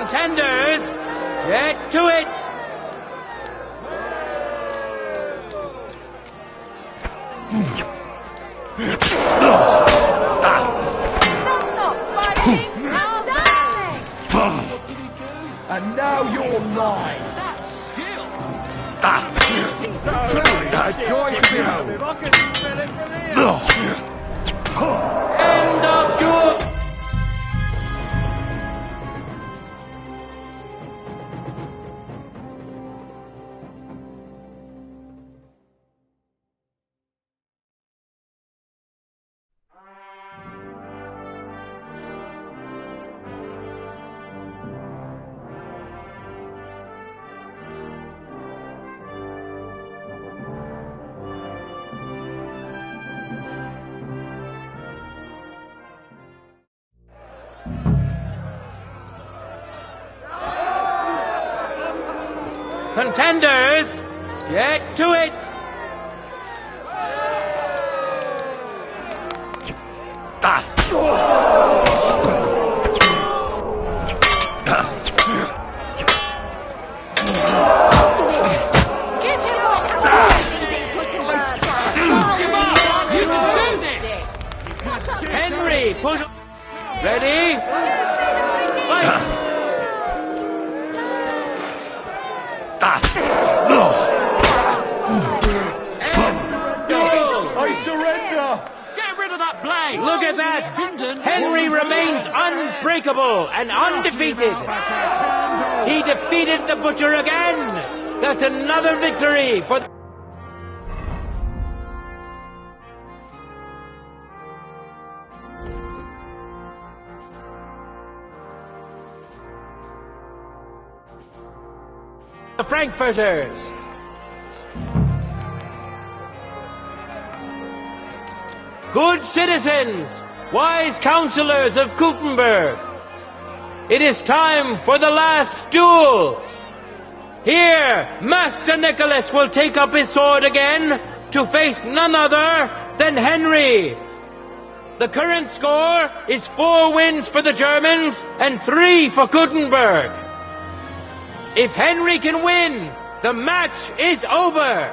Contenders, get to it! That's not fighting, that's dancing! And now you're mine. That's skill. A joy to behold. End of duel! Contenders, get to it! Give him what things put him back. Give up! You can do this! Henry, push... Ready? Fight! I surrender. Get rid of that blade! Look at that! Tindon. Henry remains unbreakable and undefeated. He defeated the Butcher again. That's another victory for the Frankfurters. Good citizens, wise councillors of Gutenberg, it is time for the last duel. Here, Master Nicholas will take up his sword again to face none other than Henry. The current score is 4 wins for the Germans and 3 for Gutenberg. If Henry can win, the match is over.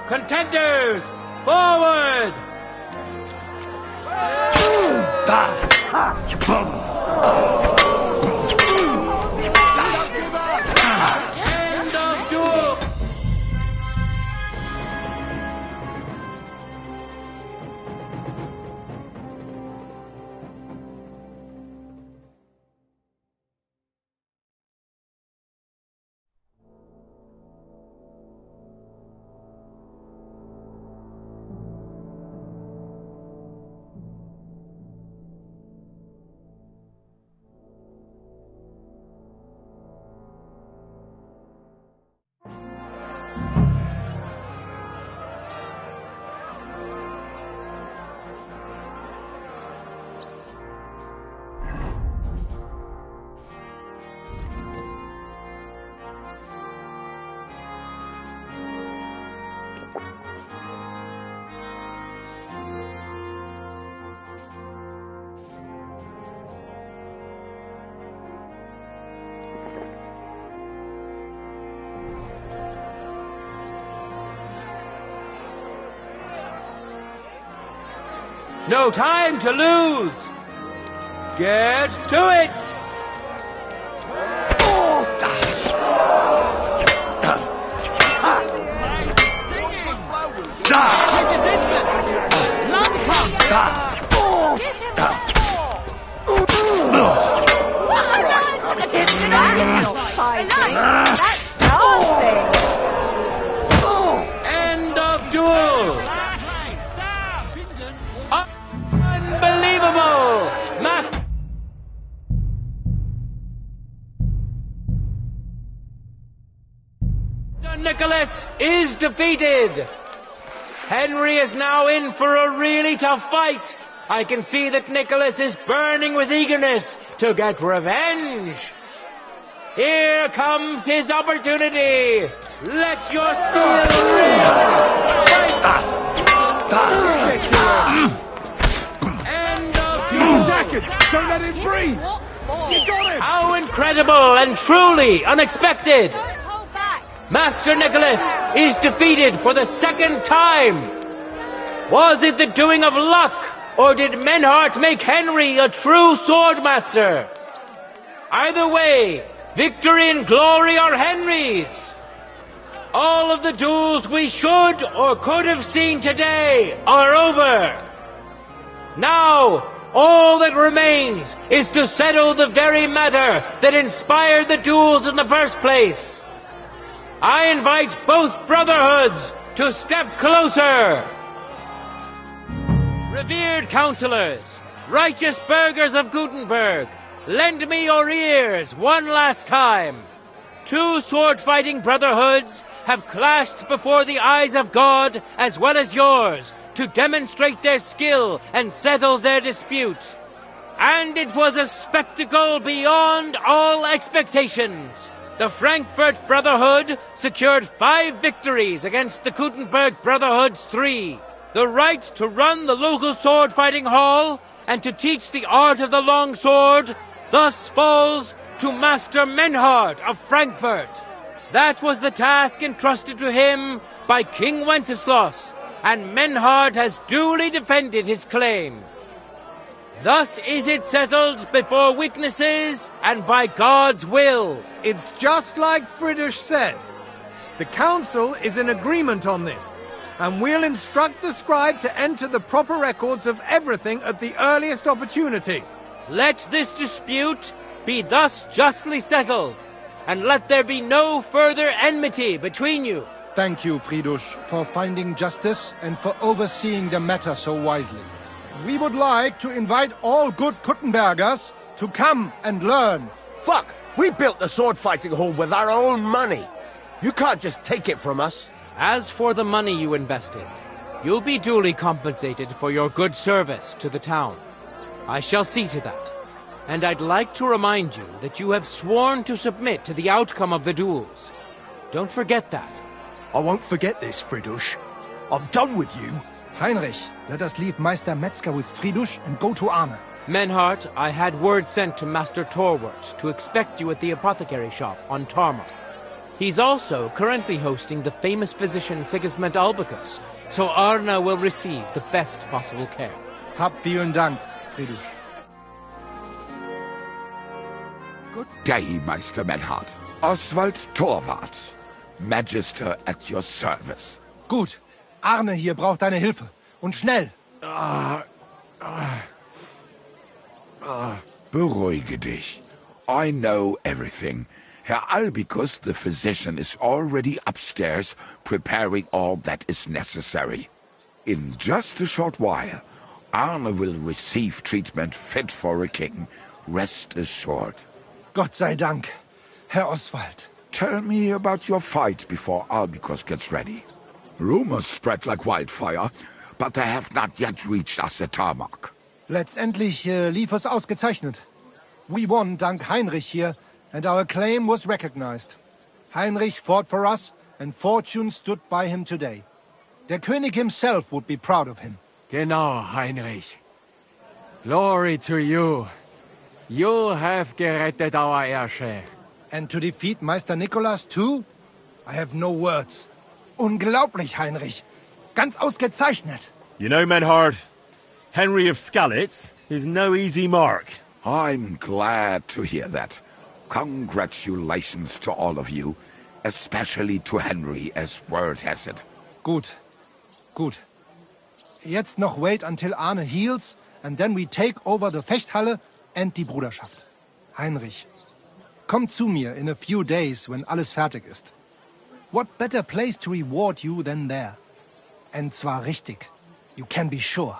Contenders, forward! End of duel! No time to lose. Get to it. End of duel. Unbelievable. Nicholas is defeated. Henry is now in for a really tough fight. I can see that Nicholas is burning with eagerness to get revenge. Here comes his opportunity. Let your steel ring. End of Jacket, don't let him breathe. What for? You got him. How incredible and truly unexpected. Don't hold back. Master Nicholas is defeated for the second time. Was it the doing of luck, or did Menhart make Henry a true swordmaster? Either way, victory and glory are Henry's. All of the duels we should or could have seen today are over. Now, all that remains is to settle the very matter that inspired the duels in the first place. I invite both brotherhoods to step closer. Revered counselors, righteous burghers of Gutenberg, lend me your ears one last time. Two sword-fighting brotherhoods have clashed before the eyes of God as well as yours to demonstrate their skill and settle their dispute. And it was a spectacle beyond all expectations. The Frankfurt Brotherhood secured 5 victories against the Gutenberg Brotherhood's 3. The right to run the local sword-fighting hall and to teach the art of the long sword thus falls to Master Menhart of Frankfurt. That was the task entrusted to him by King Wenceslaus, and Menhart has duly defended his claim. Thus is it settled before witnesses and by God's will. It's just like Friedrich said. The council is in agreement on this, and we'll instruct the scribe to enter the proper records of everything at the earliest opportunity. Let this dispute be thus justly settled, and let there be no further enmity between you. Thank you, Friedrich, for finding justice and for overseeing the matter so wisely. We would like to invite all good Kuttenbergers to come and learn. Fuck! We built the sword-fighting hall with our own money. You can't just take it from us. As for the money you invested, you'll be duly compensated for your good service to the town. I shall see to that. And I'd like to remind you that you have sworn to submit to the outcome of the duels. Don't forget that. I won't forget this, Friedrich. I'm done with you. Heinrich, let us leave Meister Metzger with Friedrich and go to Arne. Menhart, I had word sent to Master Torwart to expect you at the apothecary shop on Tarmar. He's also currently hosting the famous physician Sigismund Albicus, so Arne will receive the best possible care. Hab vielen Dank, Friedrich. Good day, Meister Menhart. Oswald Torwart, Magister at your service. Gut. Arne hier braucht deine Hilfe. Und schnell. Beruhige dich. I know everything. Herr Albicus, the physician, is already upstairs preparing all that is necessary. In just a short while, Arne will receive treatment fit for a king. Rest assured. Gott sei Dank, Herr Oswald. Tell me about your fight before Albicus gets ready. Rumors spread like wildfire, but they have not yet reached us at Tarmac. Letztendlich lief es ausgezeichnet. We won dank Heinrich here, and our claim was recognized. Heinrich fought for us, and fortune stood by him today. Der König himself would be proud of him. Genau, Heinrich. Glory to you. You have gerettet our Herrscher. And to defeat Meister Nicholas too? I have no words. Unglaublich, Heinrich. Ganz ausgezeichnet. You know, Menhart, Henry of Skalitz is no easy mark. I'm glad to hear that. Congratulations to all of you, especially to Henry, as word has it. Gut. Gut. Jetzt noch wait until Arne heals, and then we take over the Fechthalle and die Bruderschaft. Heinrich, komm zu mir in a few days when alles fertig ist. What better place to reward you than there? And zwar richtig. You can be sure.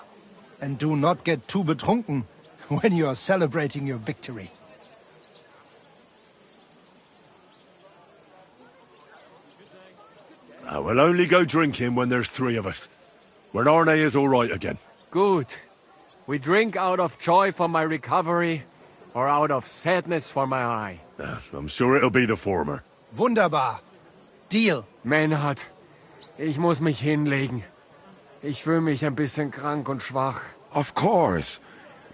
And do not get too betrunken when you are celebrating your victory. We'll only go drinking when there's 3 of us. When Arne is all right again. Good. We drink out of joy for my recovery, or out of sadness for my eye. I'm sure it'll be the former. Wunderbar. Deal. Maynard, ich muss mich hinlegen. Ich fühle mich ein bisschen krank und schwach. Of course.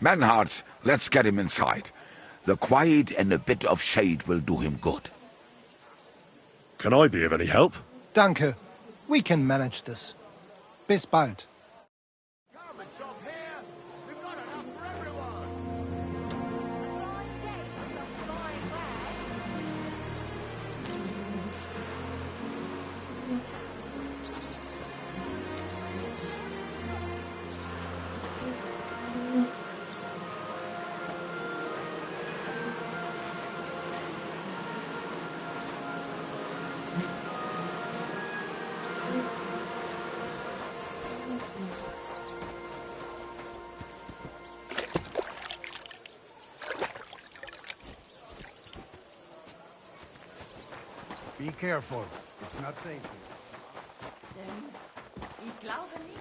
Manhart, let's get him inside. The quiet and a bit of shade will do him good. Can I be of any help? Danke. We can manage this. Bis bald. Be careful. It's not safe. Ich glaube nicht.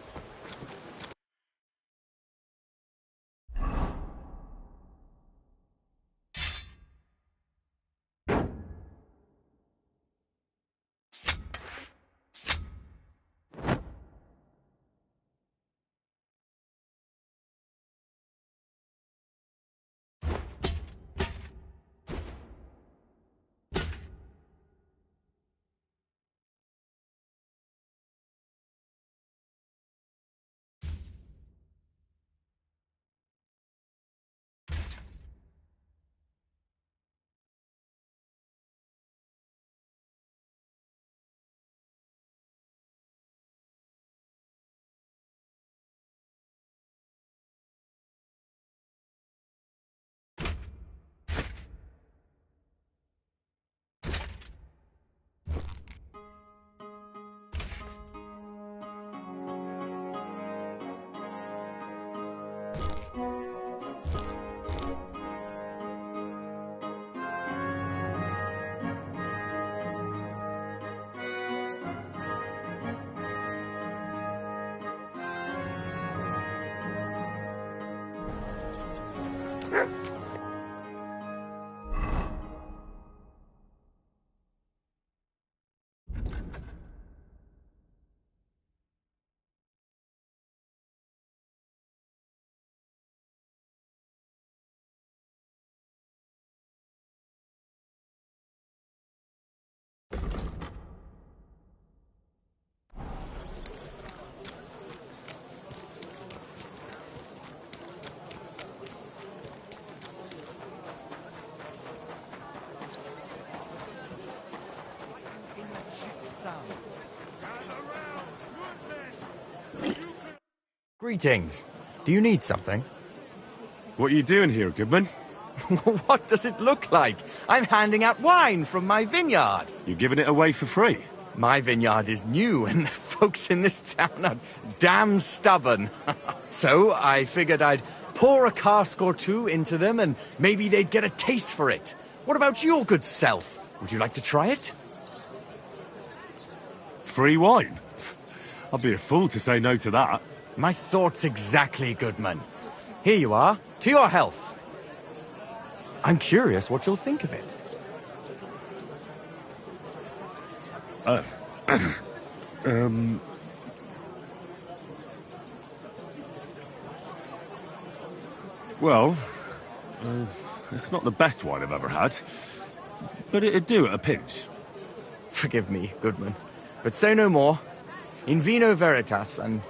Greetings. Do you need something? What are you doing here, Goodman? What does it look like? I'm handing out wine from my vineyard. You're giving it away for free? My vineyard is new, and the folks in this town are damn stubborn. So I figured I'd pour a cask or 2 into them, and maybe they'd get a taste for it. What about your good self? Would you like to try it? Free wine? I'd be a fool to say no to that. My thoughts exactly, Goodman. Here you are. To your health. I'm curious what you'll think of it. Well, it's not the best wine I've ever had, but it'd do at a pinch. Forgive me, Goodman, but say no more. In vino veritas, and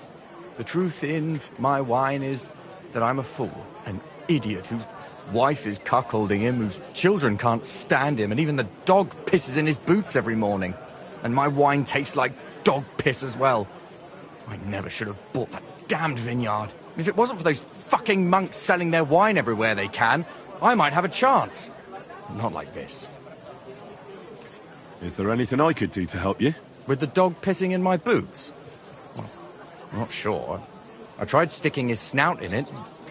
the truth in my wine is that I'm a fool, an idiot whose wife is cuckolding him, whose children can't stand him, and even the dog pisses in his boots every morning. And my wine tastes like dog piss as well. I never should have bought that damned vineyard. If it wasn't for those fucking monks selling their wine everywhere they can, I might have a chance. Not like this. Is there anything I could do to help you? With the dog pissing in my boots? Well, I'm not sure. I tried sticking his snout in it,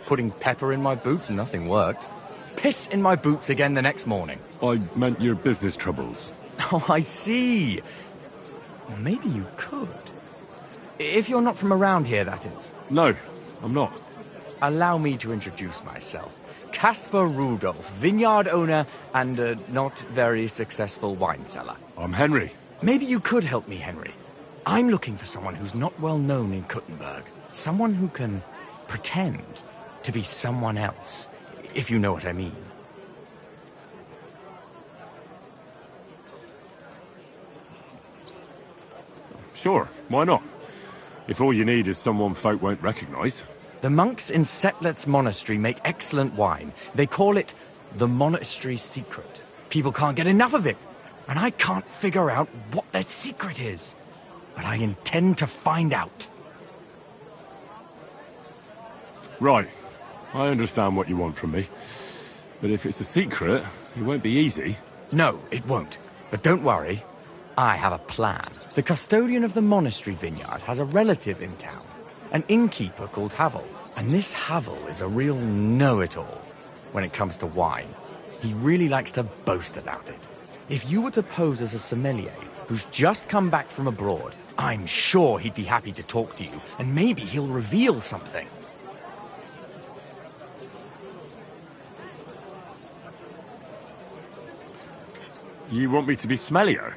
putting pepper in my boots, and nothing worked. Piss in my boots again the next morning. I meant your business troubles. Oh, I see. Well, maybe you could. If you're not from around here, that is. No, I'm not. Allow me to introduce myself. Caspar Rudolph, vineyard owner and a not very successful wine seller. I'm Henry. Maybe you could help me, Henry. I'm looking for someone who's not well known in Kuttenberg. Someone who can pretend to be someone else, if you know what I mean. Sure, why not? If all you need is someone folk won't recognize. The monks in Setlet's monastery make excellent wine. They call it the monastery secret. People can't get enough of it, and I can't figure out what their secret is. But I intend to find out. Right. I understand what you want from me. But if it's a secret, it won't be easy. No, it won't. But don't worry. I have a plan. The custodian of the monastery vineyard has a relative in town, an innkeeper called Havel. And this Havel is a real know-it-all when it comes to wine. He really likes to boast about it. If you were to pose as a sommelier who's just come back from abroad, I'm sure he'd be happy to talk to you, and maybe he'll reveal something. You want me to be smellier?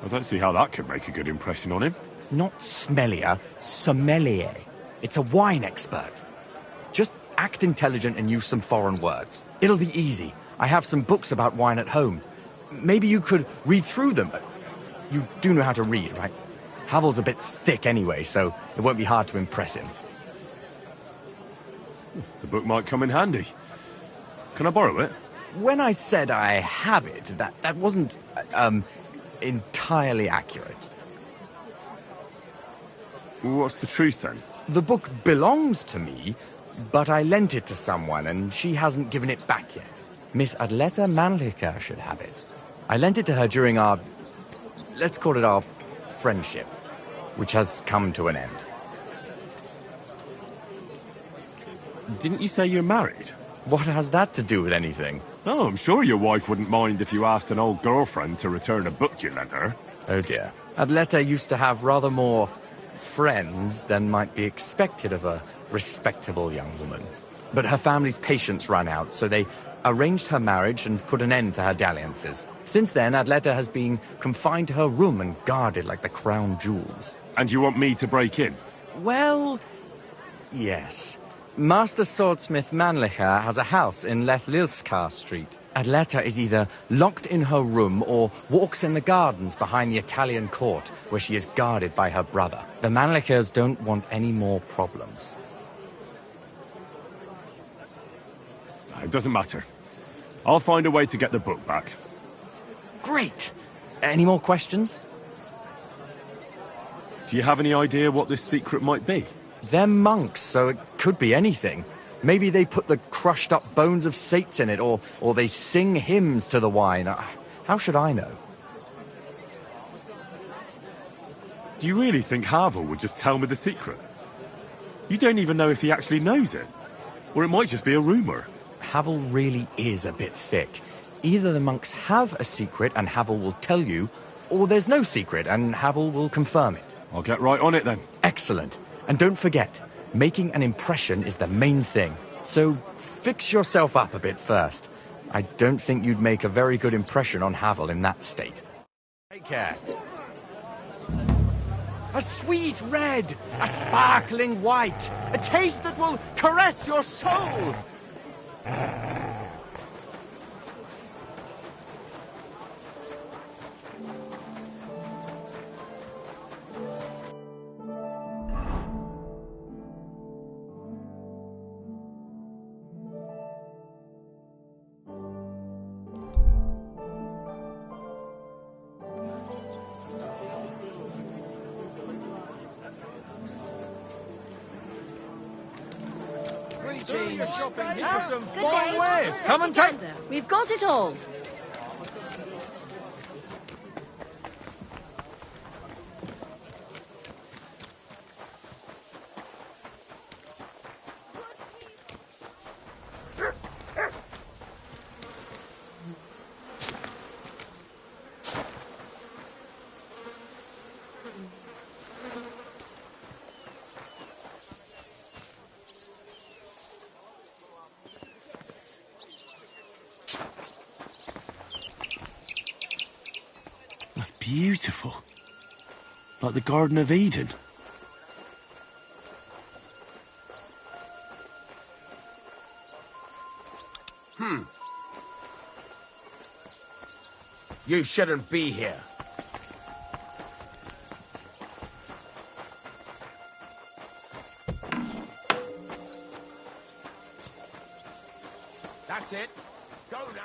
I don't see how that could make a good impression on him. Not smellier, sommelier. It's a wine expert. Just act intelligent and use some foreign words. It'll be easy. I have some books about wine at home. Maybe you could read through them. You do know how to read, right? Havel's a bit thick anyway, so it won't be hard to impress him. The book might come in handy. Can I borrow it? When I said I have it, that wasn't, entirely accurate. What's the truth, then? The book belongs to me, but I lent it to someone, and she hasn't given it back yet. Miss Adleta Mannlicher should have it. I lent it to her during our, let's call it our friendship, which has come to an end. Didn't you say you're married? What has that to do with anything? Oh, I'm sure your wife wouldn't mind if you asked an old girlfriend to return a book you lent her. Oh dear. Adleta used to have rather more friends than might be expected of a respectable young woman. But her family's patience ran out, so they arranged her marriage and put an end to her dalliances. Since then, Adleta has been confined to her room and guarded like the crown jewels. And you want me to break in? Well, yes. Master Swordsmith Mannlicher has a house in Lethlilskar Street. Adleta is either locked in her room or walks in the gardens behind the Italian court, where she is guarded by her brother. The Mannlichers don't want any more problems. It doesn't matter. I'll find a way to get the book back. Great! Any more questions? Do you have any idea what this secret might be? They're monks, so it could be anything. Maybe they put the crushed-up bones of saints in it, or they sing hymns to the wine. How should I know? Do you really think Havel would just tell me the secret? You don't even know if he actually knows it. Or it might just be a rumor. Havel really is a bit thick. Either the monks have a secret and Havel will tell you, or there's no secret and Havel will confirm it. I'll get right on it then. Excellent. And don't forget, making an impression is the main thing. So fix yourself up a bit first. I don't think you'd make a very good impression on Havel in that state. Take care. A sweet red, a sparkling white, a taste that will caress your soul. Good day. Wares. Come and take... We've got it all. beautiful. Like the Garden of Eden. You shouldn't be here. That's it. Go now.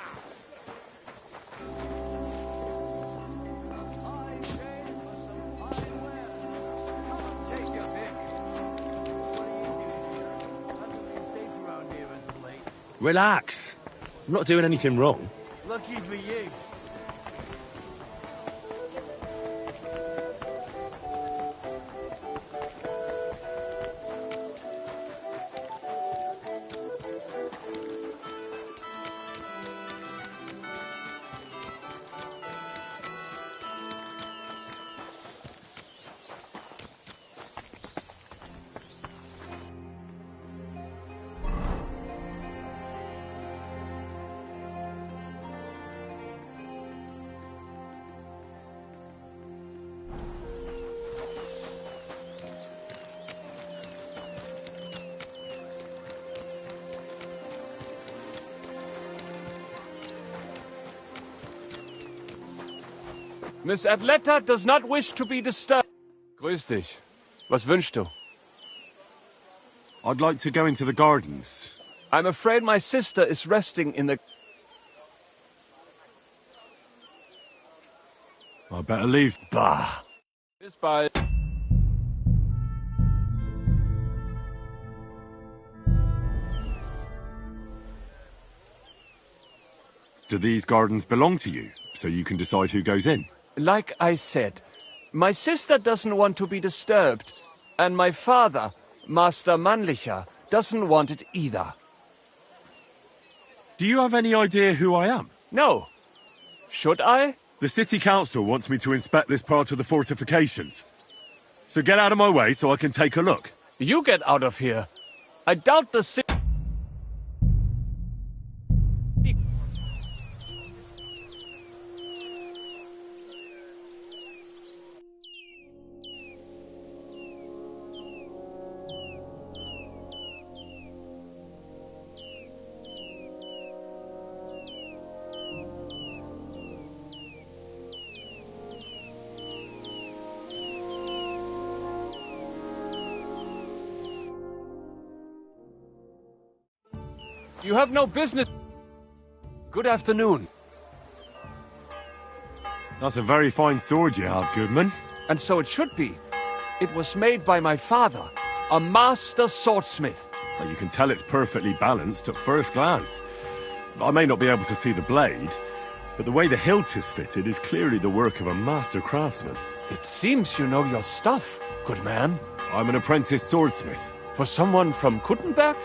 Relax. I'm not doing anything wrong. Lucky for you. Miss Adletta does not wish to be disturbed. Grüß dich. Was wünschst du? I'd like to go into the gardens. I'm afraid my sister is resting in the... I better leave. Bah! Bis bald. Do these gardens belong to you, so you can decide who goes in? Like I said, my sister doesn't want to be disturbed, and my father, Master Mannlicher, doesn't want it either. Do you have any idea who I am? No. Should I? The city council wants me to inspect this part of the fortifications. So get out of my way so I can take a look. You get out of here. I doubt the city... You have no business... Good afternoon. That's a very fine sword you have, Goodman. And so it should be. It was made by my father, a master swordsmith. Well, you can tell it's perfectly balanced at first glance. I may not be able to see the blade, but the way the hilt is fitted is clearly the work of a master craftsman. It seems you know your stuff, good man. I'm an apprentice swordsmith. For someone from Kuttenberg?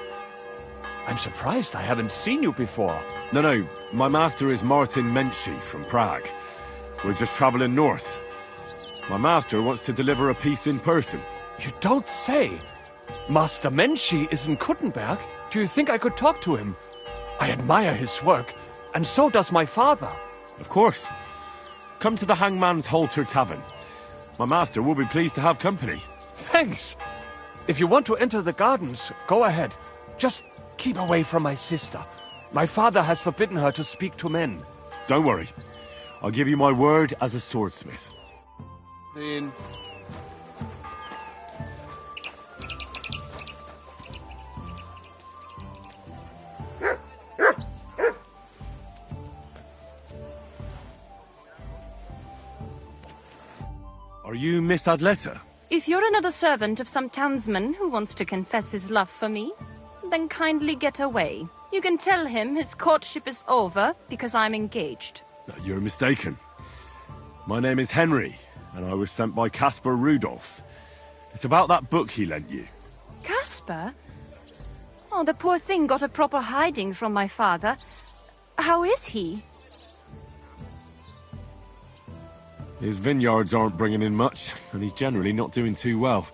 I'm surprised I haven't seen you before. No, my master is Martin Menschy from Prague. We're just traveling north. My master wants to deliver a piece in person. You don't say. Master Menschy is in Kuttenberg? Do you think I could talk to him? I admire his work, and so does my father. Of course. Come to the Hangman's Halter Tavern. My master will be pleased to have company. Thanks. If you want to enter the gardens, go ahead. Just keep away from my sister. My father has forbidden her to speak to men. Don't worry. I'll give you my word as a swordsmith. Then... Are you Miss Adletta? If you're another servant of some townsman who wants to confess his love for me, then kindly get away. You can tell him his courtship is over because I'm engaged. No, you're mistaken. My name is Henry, and I was sent by Caspar Rudolph. It's about that book he lent you. Caspar? Oh, the poor thing got a proper hiding from my father. How is he? His vineyards aren't bringing in much, and he's generally not doing too well.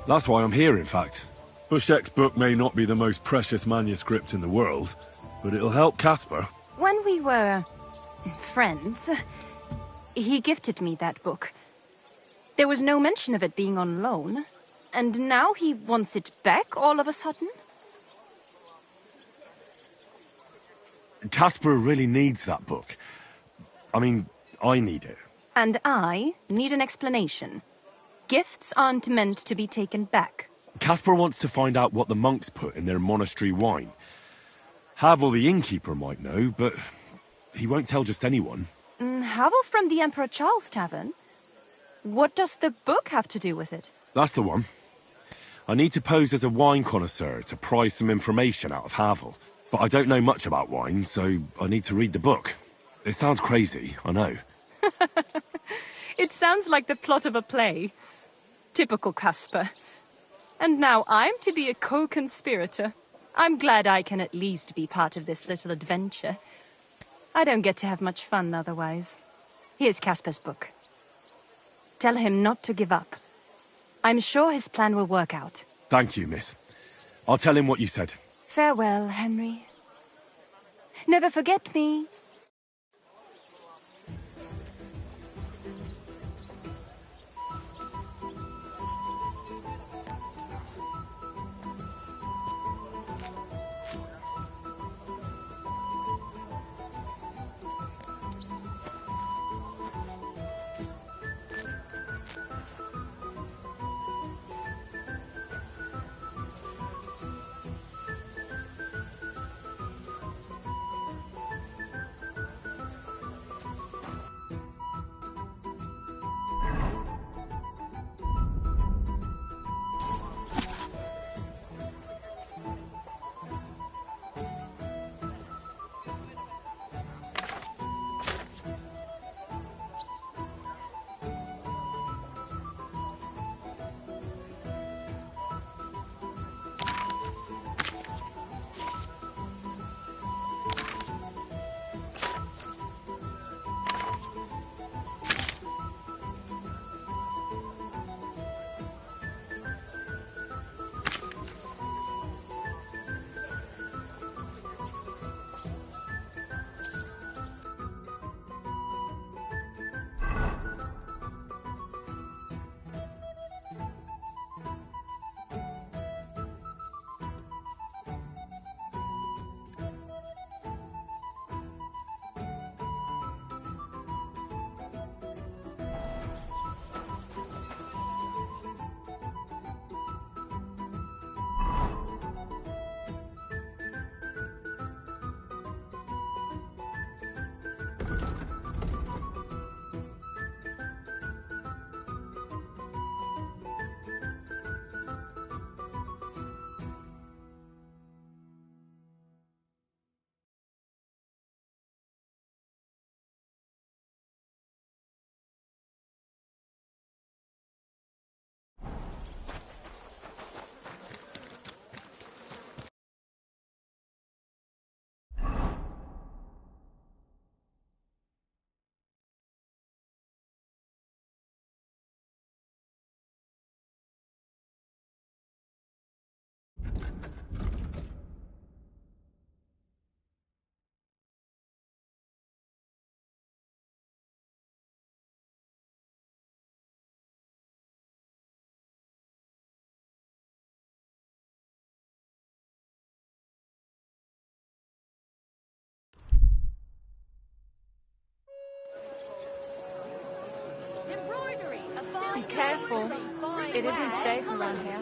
That's why I'm here, in fact. Bushek's book may not be the most precious manuscript in the world, but it'll help Caspar. When we were... friends... He gifted me that book. There was no mention of it being on loan. And now he wants it back all of a sudden? Casper really needs that book. I mean, I need it. And I need an explanation. Gifts aren't meant to be taken back. Casper wants to find out what the monks put in their monastery wine. Havel the innkeeper might know, but he won't tell just anyone. Havel from the Emperor Charles Tavern? What does the book have to do with it? That's the one. I need to pose as a wine connoisseur to pry some information out of Havel. But I don't know much about wine, so I need to read the book. It sounds crazy, I know. It sounds like the plot of a play. Typical Casper. And now I'm to be a co-conspirator. I'm glad I can at least be part of this little adventure. I don't get to have much fun otherwise. Here's Casper's book. Tell him not to give up. I'm sure his plan will work out. Thank you, miss. I'll tell him what you said. Farewell, Henry. Never forget me. Be careful. It isn't safe around here.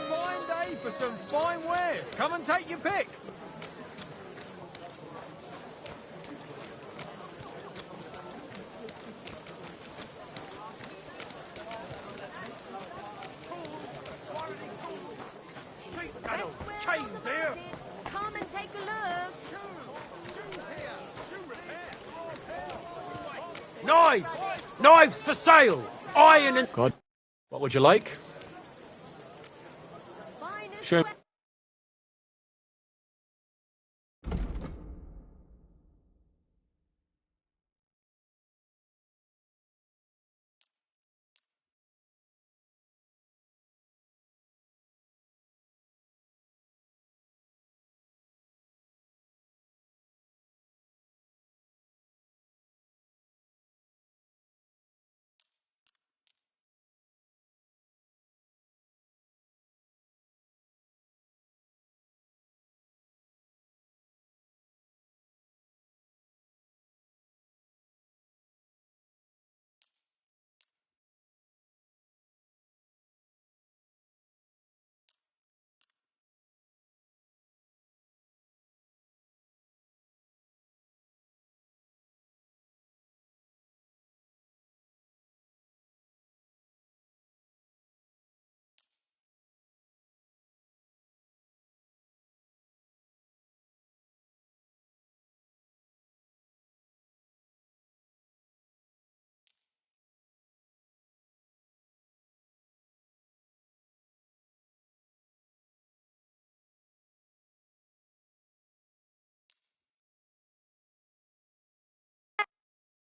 Fine day for some fine wares. Come and take your pick. Chains here. Come and take a look. Knives! Knives for sale! Iron and... God. What would you like? Sure.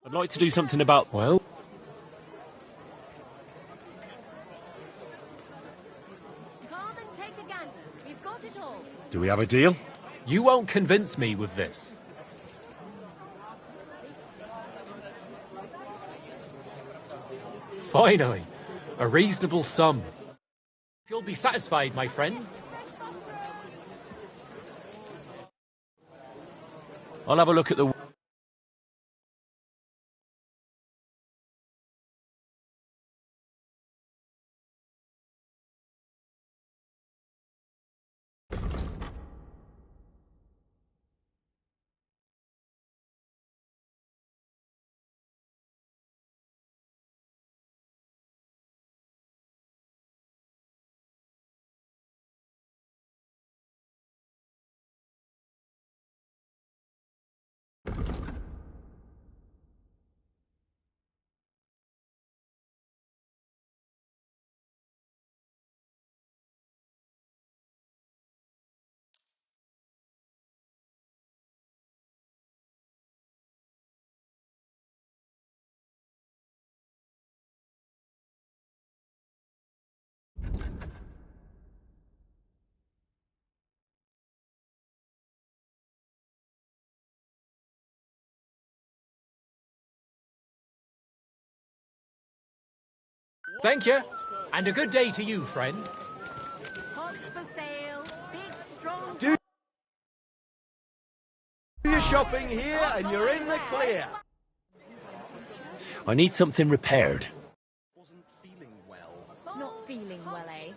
I'd like to do something about... Well... Come and take a gander. We've got it all. Do we have a deal? You won't convince me with this. Finally, a reasonable sum. You'll be satisfied, my friend. I'll have a look at the... Thank you, and a good day to you, friend. Pots for sale. Big, strong... Do your shopping here and you're in the clear. I need something repaired. Not feeling well, eh?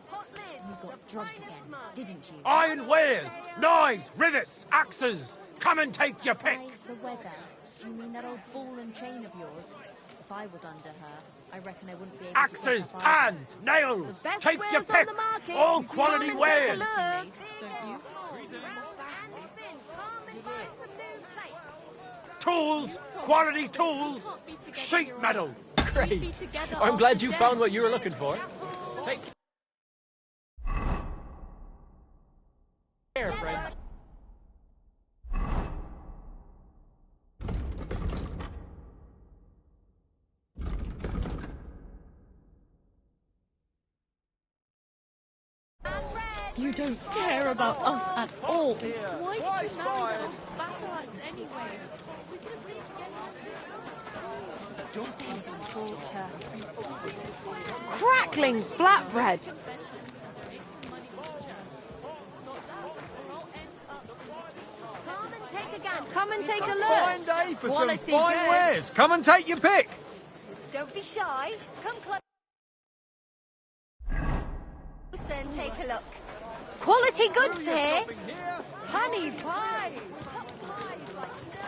You got drugged again, didn't you? Iron wares, knives, rivets, axes. Come and take your pick. The weather. Do you mean that old ball and chain of yours? If I was under her, I reckon I wouldn't be able Axes, to... Axes, pans, nails. Take your pick. All quality wares. Tools, quality tools. Sheet metal. Great. I'm glad you found what you were looking for. Take care, friend. You don't care about us at all. Why did you marry those bastards anyway? Don't taste the scorcher. Crackling flatbread. Come and take a look. Fine day for Quality some fine good. wares. Come and take your pick. Don't be shy. Come close and take a look. Quality goods here. Honey pies.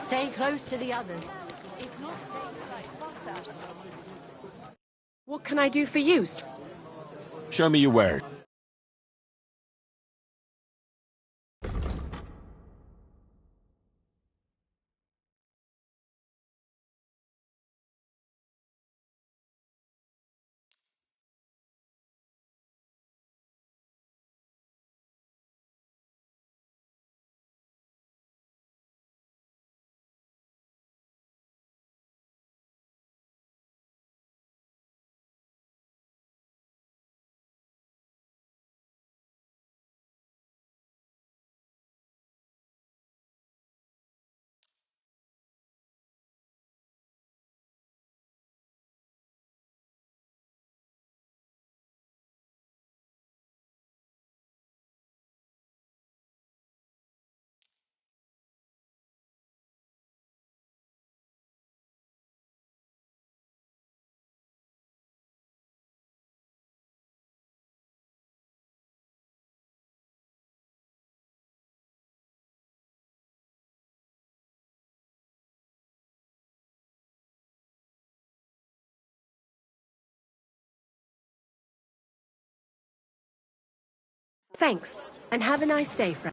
Stay close to the others. It's not butter. What can I do for you? Show me your wares. Thanks, and have a nice day, friend.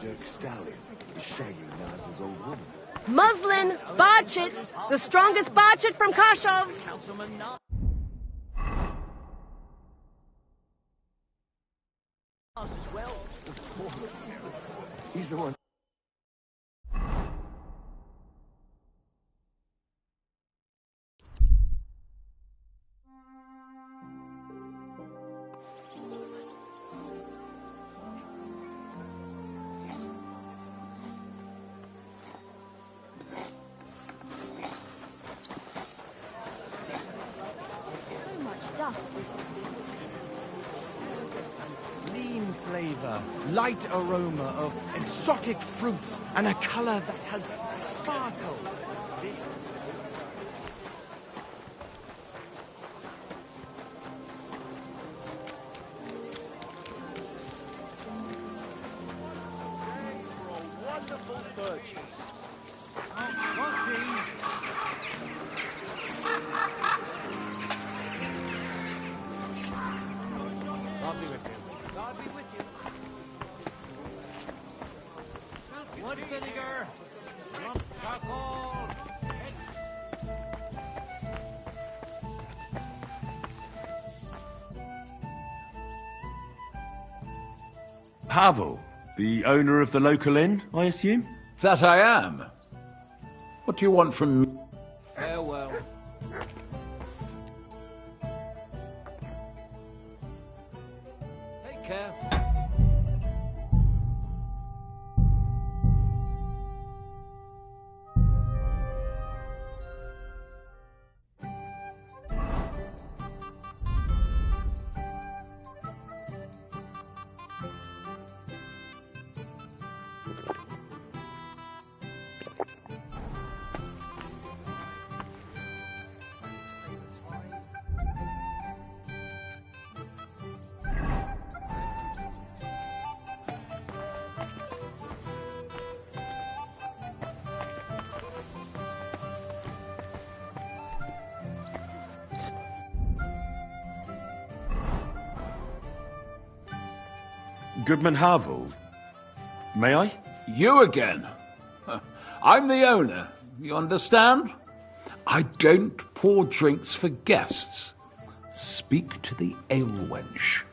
Dirk Stallion is shagging Naz's old woman. Muslin, Barchit, the strongest Barchit from Kashov. He's the one. So much dust. Lean flavor, light aroma of exotic fruits, and a color that has sparkle. Wonderful purchase. God be with you. God be with you. Wood vinegar. Lump charcoal. Pavel, the owner of the local inn, I assume? That I am. What do you want from me? Farewell. Take care. Goodman Havel. May I? You again. I'm the owner, you understand? I don't pour drinks for guests. Speak to the ale wench.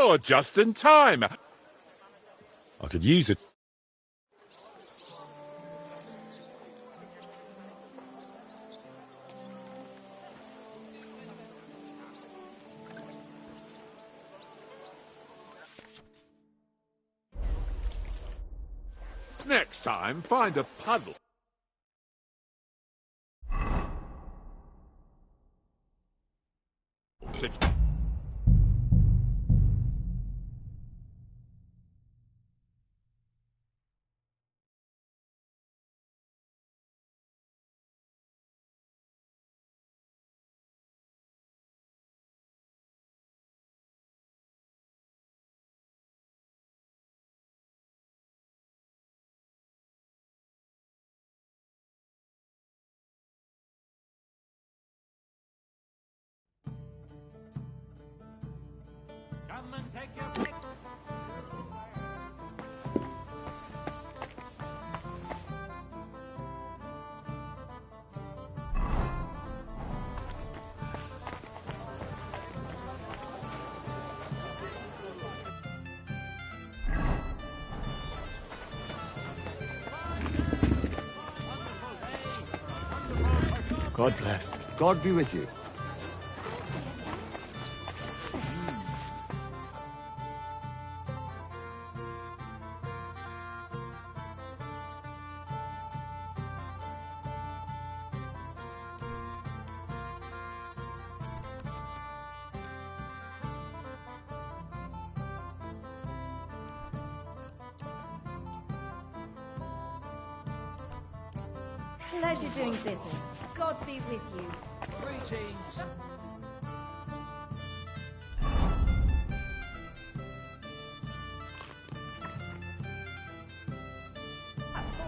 You're just in time. I could use it. Next time, find a puddle. Come and take your pick. God bless. God be with you. Pleasure doing business. God be with you. Greetings.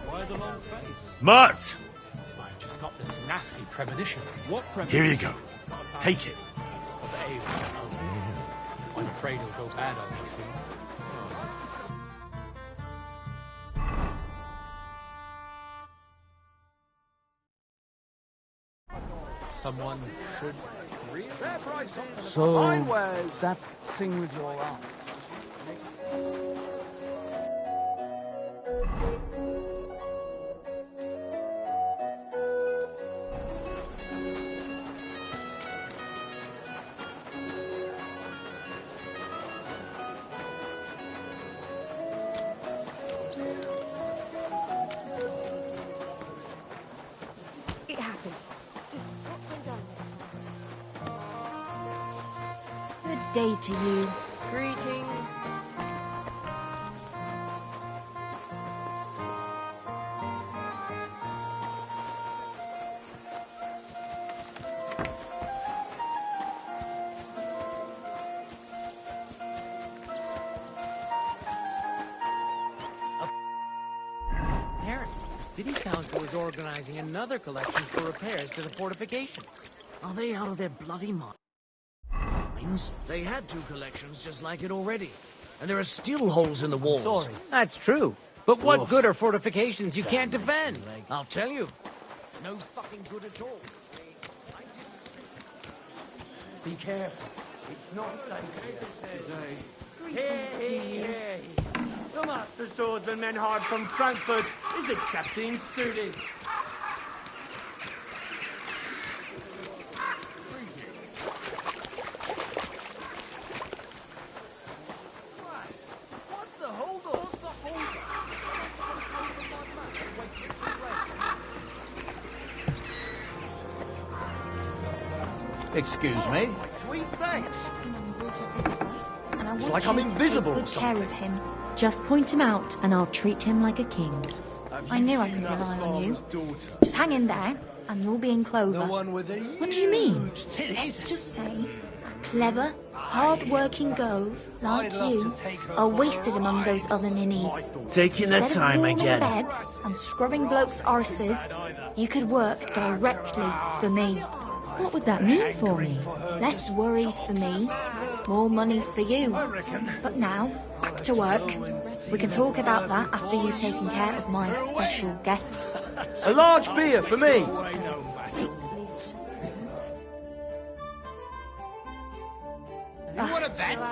Why the long face? Mutt! I've just got this nasty premonition. What Here you go. Take it. I'm afraid it'll go bad on me soon. Someone should really... So, that thing with your arm. It happened. Good day to you. Greetings. Apparently, the city council is organizing another collection for repairs to the fortifications. Are they out of their bloody minds? They had two collections just like it already. And there are still holes in the walls. Sorry, that's true. But what good are fortifications you can't defend? I'll tell you. No fucking good at all. Be careful. It's not safe today. Hey. The master swordsman Menhard from Frankfurt is accepting students. Excuse me? Sweet thanks. And I It's want like you I'm to invisible take or good care of him. Just point him out, and I'll treat him like a king. I knew I could rely on you. Just hang in there, and you'll be in clover. The one with the What do you mean? titties? Let's just say a clever, hard-working gove like you are wasted among those other ninnies. Taking their Instead time of warming again. beds and scrubbing blokes' arses, you could work directly for me. What would that mean for me? Less worries for me, more money for you. But now, back to work. We can talk about that after you've taken care of my special guest. A large beer for me.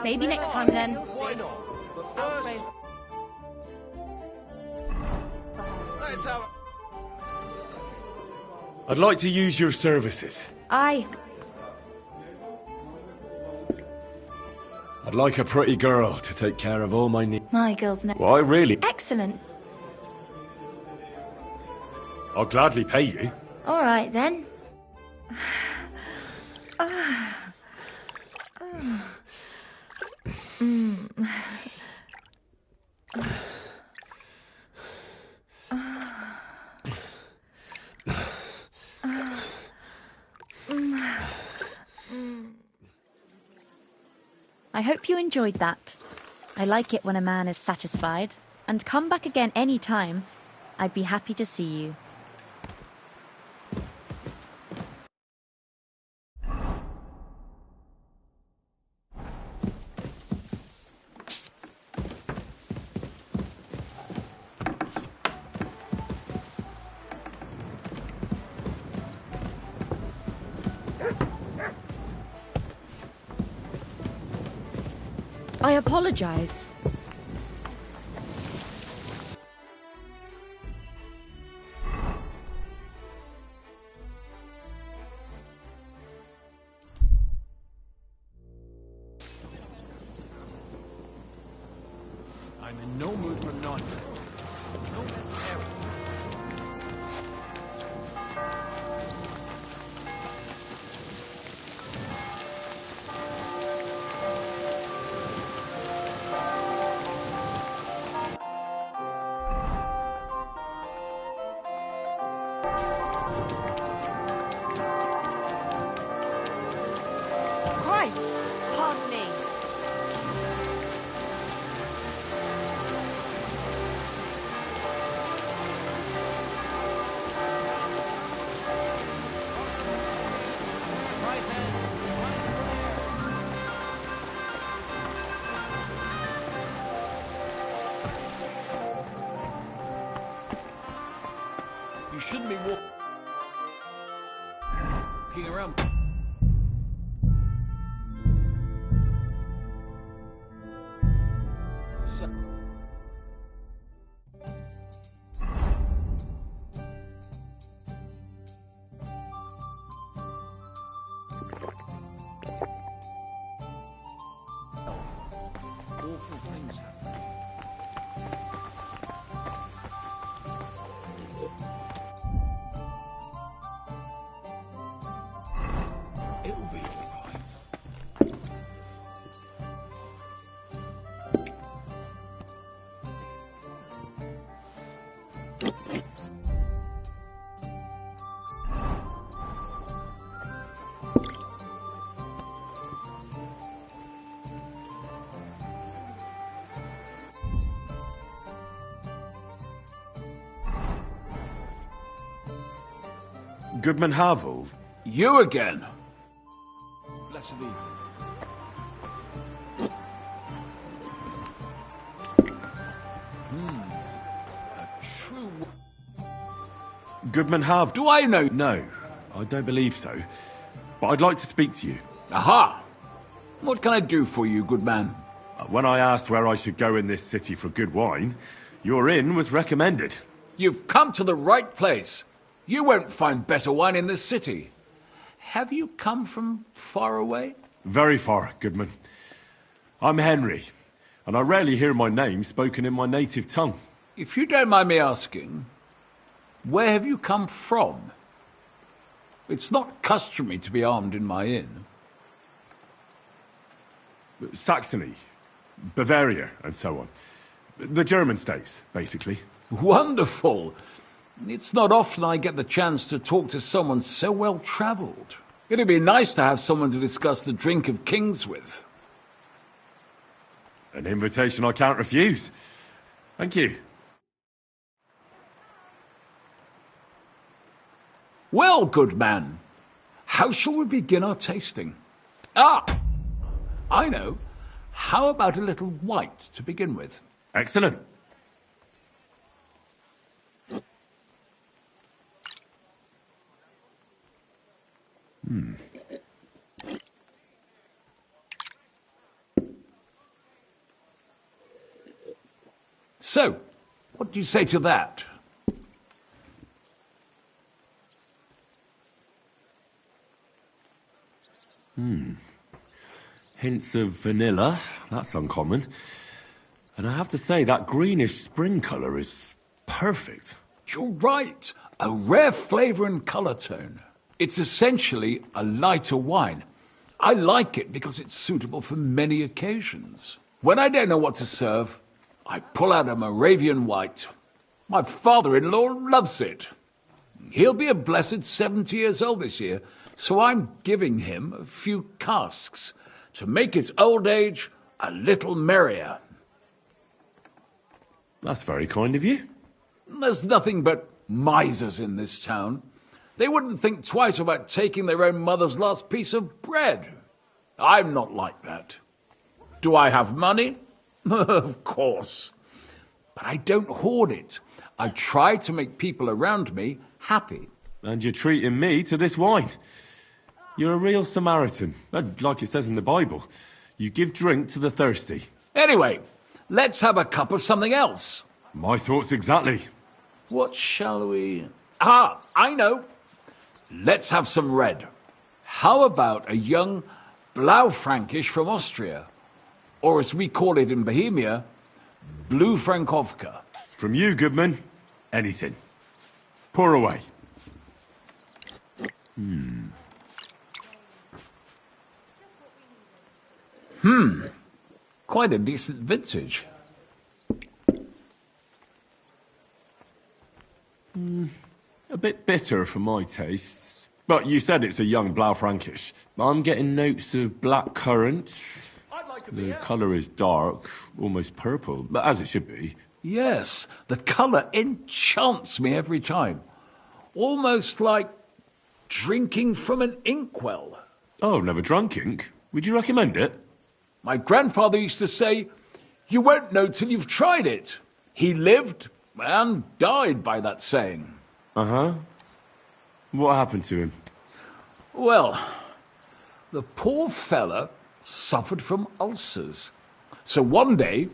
Maybe next time then. Why not? But first... Let's have... I'd like to use your services. Aye. I'd like a pretty girl to take care of all my needs. My girl's no. Why, really? Excellent. I'll gladly pay you. All right then. I hope you enjoyed that. I like it when a man is satisfied. And come back again any time. I'd be happy to see you. I apologize. I'm in no mood for nonsense. No necessary. Christ! Pardon me. You shouldn't be walking around. Awful things happen. It'll be all right. Goodman Harville? You again? Blessed evening. A true... Goodman Harville? Do I know? No, I don't believe so. But I'd like to speak to you. Aha! What can I do for you, good man? When I asked where I should go in this city for good wine, your inn was recommended. You've come to the right place. You won't find better wine in this city. Have you come from far away? Very far, Goodman. I'm Henry, and I rarely hear my name spoken in my native tongue. If you don't mind me asking, where have you come from? It's not customary to be armed in my inn. Saxony, Bavaria, and so on. The German states, basically. Wonderful! It's not often I get the chance to talk to someone so well-travelled. It'd be nice to have someone to discuss the drink of kings with. An invitation I can't refuse. Thank you. Well, good man, how shall we begin our tasting? Ah! I know. How about a little white to begin with? Excellent. So, what do you say to that? Hints of vanilla. That's uncommon. And I have to say, that greenish spring colour is perfect. You're right. A rare flavour and colour tone. It's essentially a lighter wine. I like it because it's suitable for many occasions. When I don't know what to serve, I pull out a Moravian white. My father-in-law loves it. He'll be a blessed 70 years old this year, so I'm giving him a few casks to make his old age a little merrier. That's very kind of you. There's nothing but misers in this town. They wouldn't think twice about taking their own mother's last piece of bread. I'm not like that. Do I have money? Of course. But I don't hoard it. I try to make people around me happy. And you're treating me to this wine. You're a real Samaritan. And like it says in the Bible, you give drink to the thirsty. Anyway, let's have a cup of something else. My thoughts exactly. What shall we... Ah, I know. Let's have some red. How about a young Blaufränkisch from Austria? Or as we call it in Bohemia, Blue Frankovka. From you, Goodman, anything. Pour away. Quite a decent vintage. A bit bitter for my tastes. But you said it's a young Blaufränkisch. I'm getting notes of black currant. The colour is dark, almost purple, but as it should be. Yes, the colour enchants me every time. Almost like drinking from an inkwell. Oh, I've never drunk ink. Would you recommend it? My grandfather used to say, you won't know till you've tried it. He lived and died by that saying. Uh-huh. What happened to him? Well, the poor fella suffered from ulcers. So one day,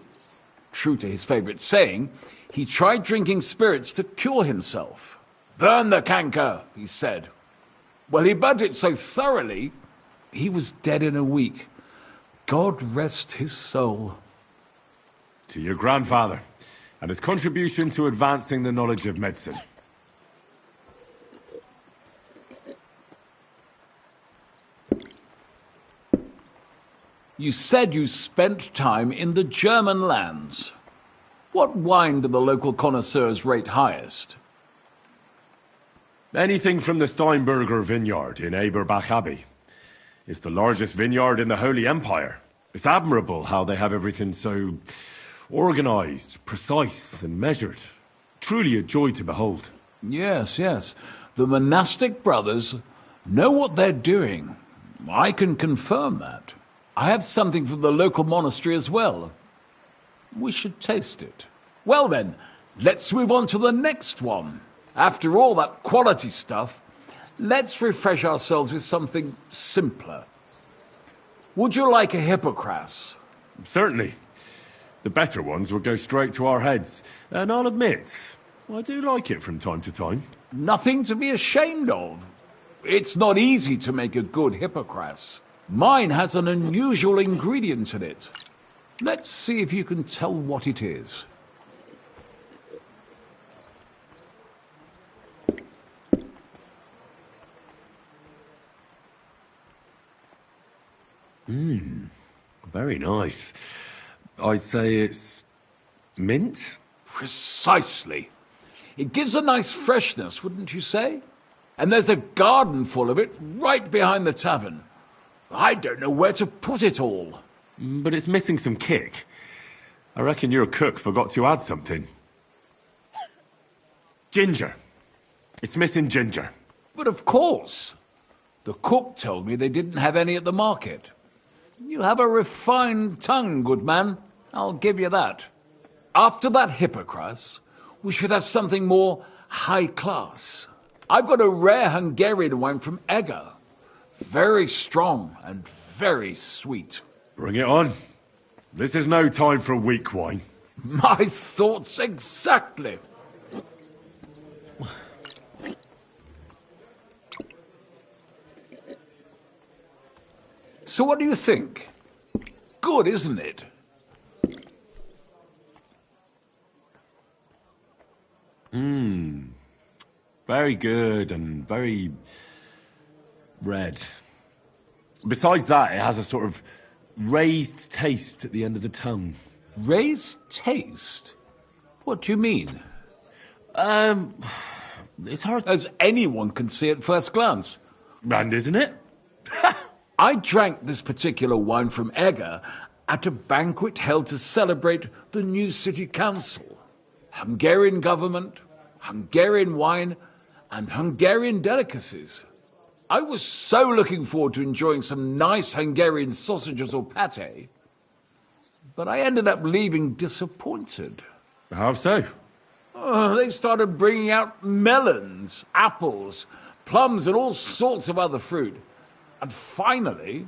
true to his favourite saying, he tried drinking spirits to cure himself. Burn the canker, he said. Well, he burnt it so thoroughly, he was dead in a week. God rest his soul. To your grandfather, and his contribution to advancing the knowledge of medicine. You said you spent time in the German lands. What wine do the local connoisseurs rate highest? Anything from the Steinberger vineyard in Eberbach Abbey. It's the largest vineyard in the Holy Empire. It's admirable how they have everything so organized, precise, and measured. Truly a joy to behold. Yes, yes. The monastic brothers know what they're doing. I can confirm that. I have something from the local monastery as well. We should taste it. Well then, let's move on to the next one. After all that quality stuff, let's refresh ourselves with something simpler. Would you like a hippocras? Certainly. The better ones will go straight to our heads. And I'll admit, I do like it from time to time. Nothing to be ashamed of. It's not easy to make a good hippocras. Mine has an unusual ingredient in it. Let's see if you can tell what it is. Very nice. I'd say it's mint? Precisely. It gives a nice freshness, wouldn't you say? And there's a garden full of it right behind the tavern. I don't know where to put it all. But it's missing some kick. I reckon your cook forgot to add something. Ginger. It's missing ginger. But of course. The cook told me they didn't have any at the market. You have a refined tongue, good man. I'll give you that. After that hippocras, we should have something more high class. I've got a rare Hungarian wine from Eger. Very strong and very sweet. Bring it on. This is no time for weak wine. My thoughts exactly. So what do you think? Good, isn't it? Very good and very red. Besides that, it has a sort of raised taste at the end of the tongue. Raised taste? What do you mean? It's hard... As anyone can see at first glance. And isn't it? I drank this particular wine from Egger at a banquet held to celebrate the new city council. Hungarian government, Hungarian wine, and Hungarian delicacies. I was so looking forward to enjoying some nice Hungarian sausages or pate, but I ended up leaving disappointed. How so? They started bringing out melons, apples, plums, and all sorts of other fruit. And finally,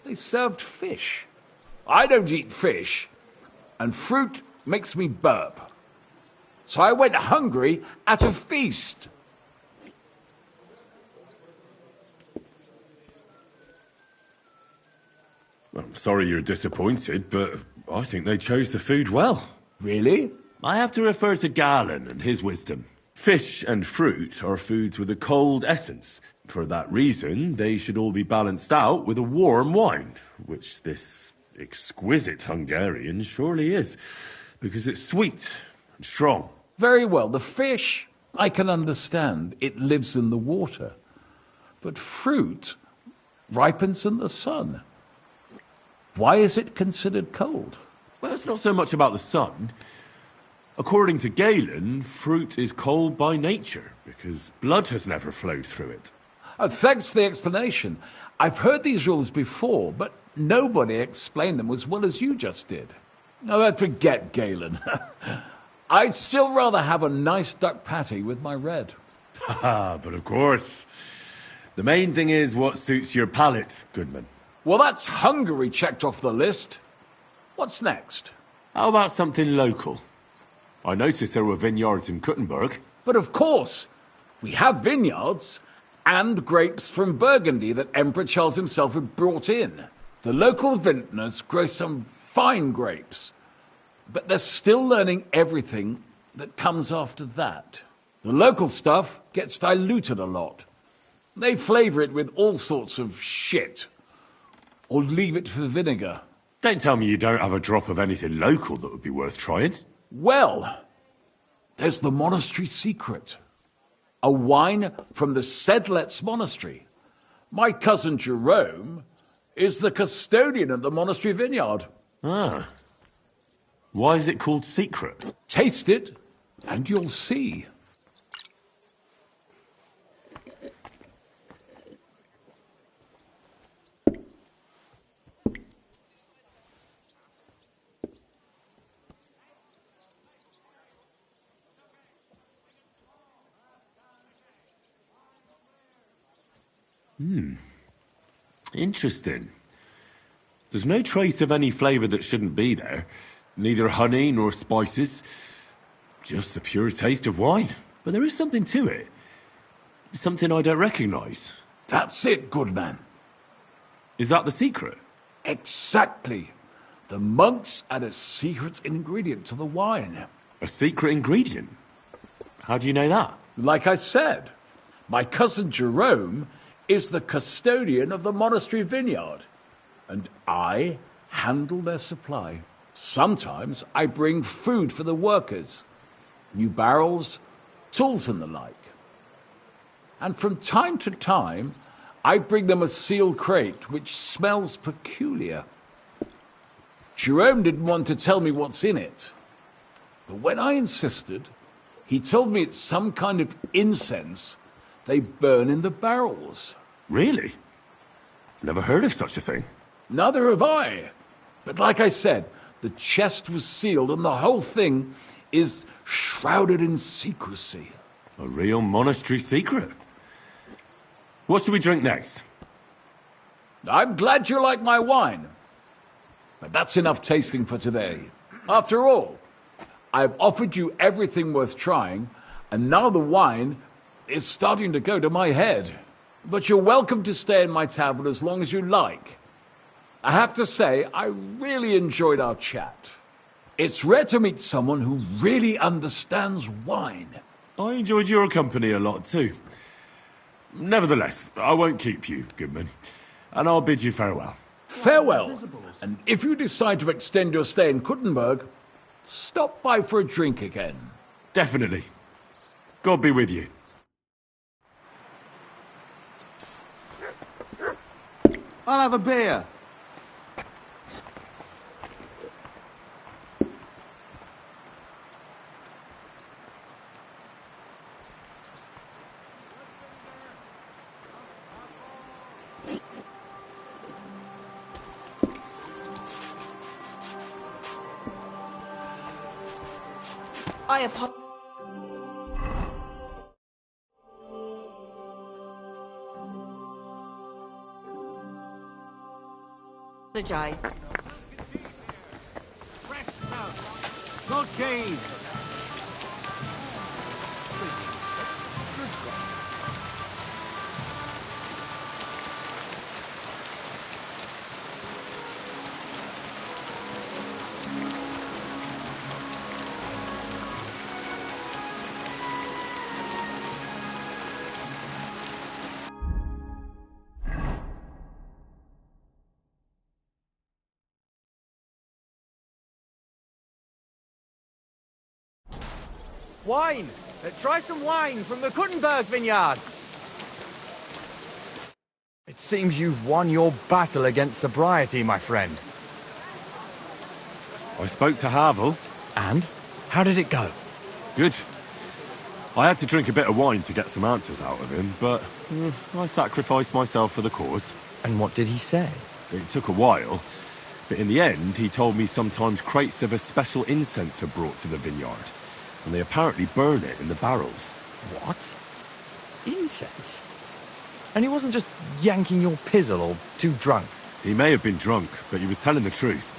they served fish. I don't eat fish, and fruit makes me burp. So I went hungry at a feast. I'm sorry you're disappointed, but I think they chose the food well. Really? I have to refer to Galen and his wisdom. Fish and fruit are foods with a cold essence. For that reason, they should all be balanced out with a warm wine, which this exquisite Hungarian surely is, because it's sweet and strong. Very well. The fish, I can understand. It lives in the water. But fruit ripens in the sun. Why is it considered cold? Well, it's not so much about the sun. According to Galen, fruit is cold by nature, because blood has never flowed through it. Thanks for the explanation. I've heard these rules before, but nobody explained them as well as you just did. Oh, forget Galen. I'd still rather have a nice duck patty with my red. But of course. The main thing is what suits your palate, Goodman. Well, that's Hungary checked off the list. What's next? How about something local? I noticed there were vineyards in Kuttenberg. But of course, we have vineyards and grapes from Burgundy that Emperor Charles himself had brought in. The local vintners grow some fine grapes, but they're still learning everything that comes after that. The local stuff gets diluted a lot. They flavour it with all sorts of shit, or leave it for vinegar. Don't tell me you don't have a drop of anything local that would be worth trying. Well, there's the monastery secret. A wine from the Sedlets Monastery. My cousin Jerome is the custodian of the monastery vineyard. Ah. Why is it called secret? Taste it, and you'll see. Interesting. There's no trace of any flavour that shouldn't be there. Neither honey nor spices. Just the pure taste of wine. But there is something to it. Something I don't recognise. That's it, good man. Is that the secret? Exactly. The monks add a secret ingredient to the wine. A secret ingredient? How do you know that? Like I said, my cousin Jerome is the custodian of the monastery vineyard, and I handle their supply. Sometimes I bring food for the workers, new barrels, tools and the like. And from time to time, I bring them a sealed crate which smells peculiar. Jerome didn't want to tell me what's in it, but when I insisted, he told me it's some kind of incense they burn in the barrels. Really? Never heard of such a thing. Neither have I. But like I said, the chest was sealed and the whole thing is shrouded in secrecy. A real monastery secret. What should we drink next? I'm glad you like my wine. But that's enough tasting for today. After all, I've offered you everything worth trying, and now the wine is starting to go to my head. But you're welcome to stay in my tavern as long as you like. I have to say, I really enjoyed our chat. It's rare to meet someone who really understands wine. I enjoyed your company a lot too. Nevertheless, I won't keep you, Goodman, and I'll bid you farewell. Farewell. And if you decide to extend your stay in Kuttenberg, stop by for a drink again. Definitely. God be with you. I'll have a beer. I apologize. No change. Wine! Try some wine from the Kuttenberg vineyards! It seems you've won your battle against sobriety, my friend. I spoke to Havel. And? How did it go? Good. I had to drink a bit of wine to get some answers out of him, but I sacrificed myself for the cause. And what did he say? It took a while, but in the end he told me sometimes crates of a special incense are brought to the vineyard, and they apparently burn it in the barrels. What? Incense? And he wasn't just yanking your pizzle or too drunk? He may have been drunk, but he was telling the truth.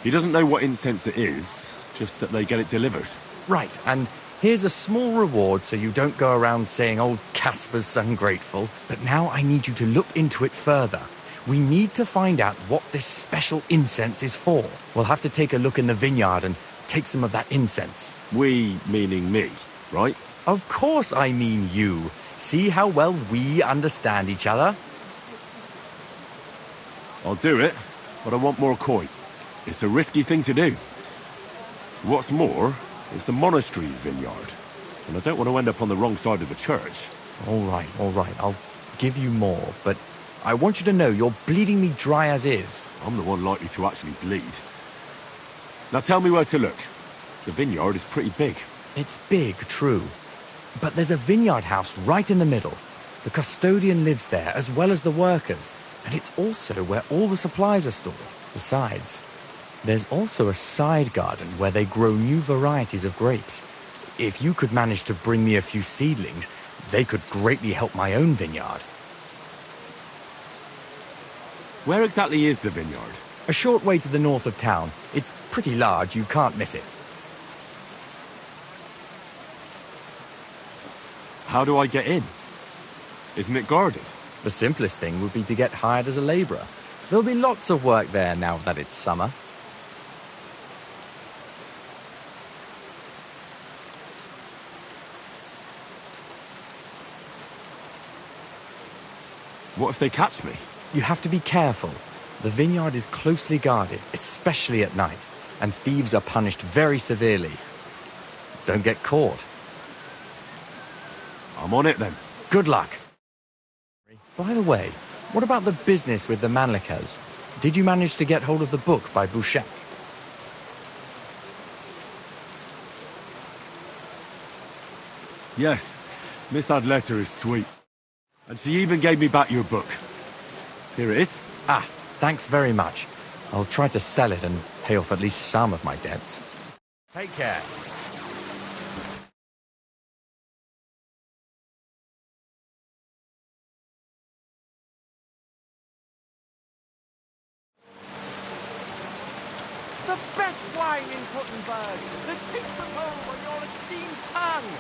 He doesn't know what incense it is, just that they get it delivered. Right, and here's a small reward so you don't go around saying old Casper's ungrateful. But now I need you to look into it further. We need to find out what this special incense is for. We'll have to take a look in the vineyard and take some of that incense. We, meaning me, right? Of course I mean you. See how well we understand each other? I'll do it, but I want more coin. It's a risky thing to do. What's more, it's the monastery's vineyard, and I don't want to end up on the wrong side of the church. All right. I'll give you more, but I want you to know you're bleeding me dry as is. I'm the one likely to actually bleed. Now tell me where to look. The vineyard is pretty big. It's big, true. But there's a vineyard house right in the middle. The custodian lives there, as well as the workers, and it's also where all the supplies are stored. Besides, there's also a side garden where they grow new varieties of grapes. If you could manage to bring me a few seedlings, they could greatly help my own vineyard. Where exactly is the vineyard? A short way to the north of town. It's pretty large, you can't miss it. How do I get in? Isn't it guarded? The simplest thing would be to get hired as a labourer. There'll be lots of work there now that it's summer. What if they catch me? You have to be careful. The vineyard is closely guarded, especially at night, and thieves are punished very severely. Don't get caught. I'm on it then. Good luck. By the way, what about the business with the Manlikas? Did you manage to get hold of the book by Bouchek? Yes, Miss Adletter is sweet. And she even gave me back your book. Here it is. Ah, thanks very much. I'll try to sell it and pay off at least some of my debts. Take care. The best wine in Kuttenberg! The taste of home on your esteemed tongue!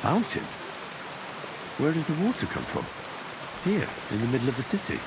Fountain? Where does the water come from? Here, in the middle of the city.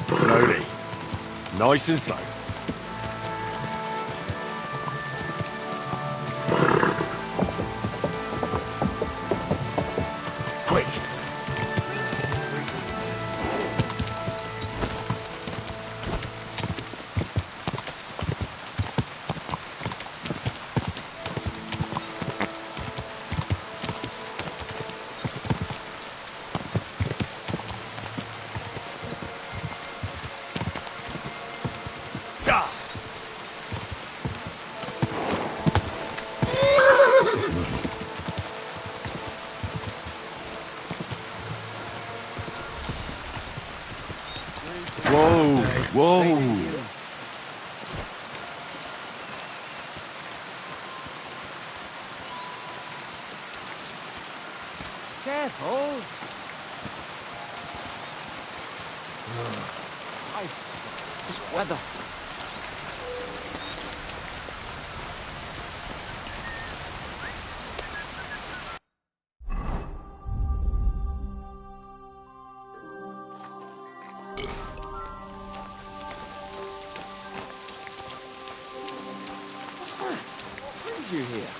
Slowly. Nice and slow. Quick! Whoa, whoa. Careful! Ice. This weather. What brings you here?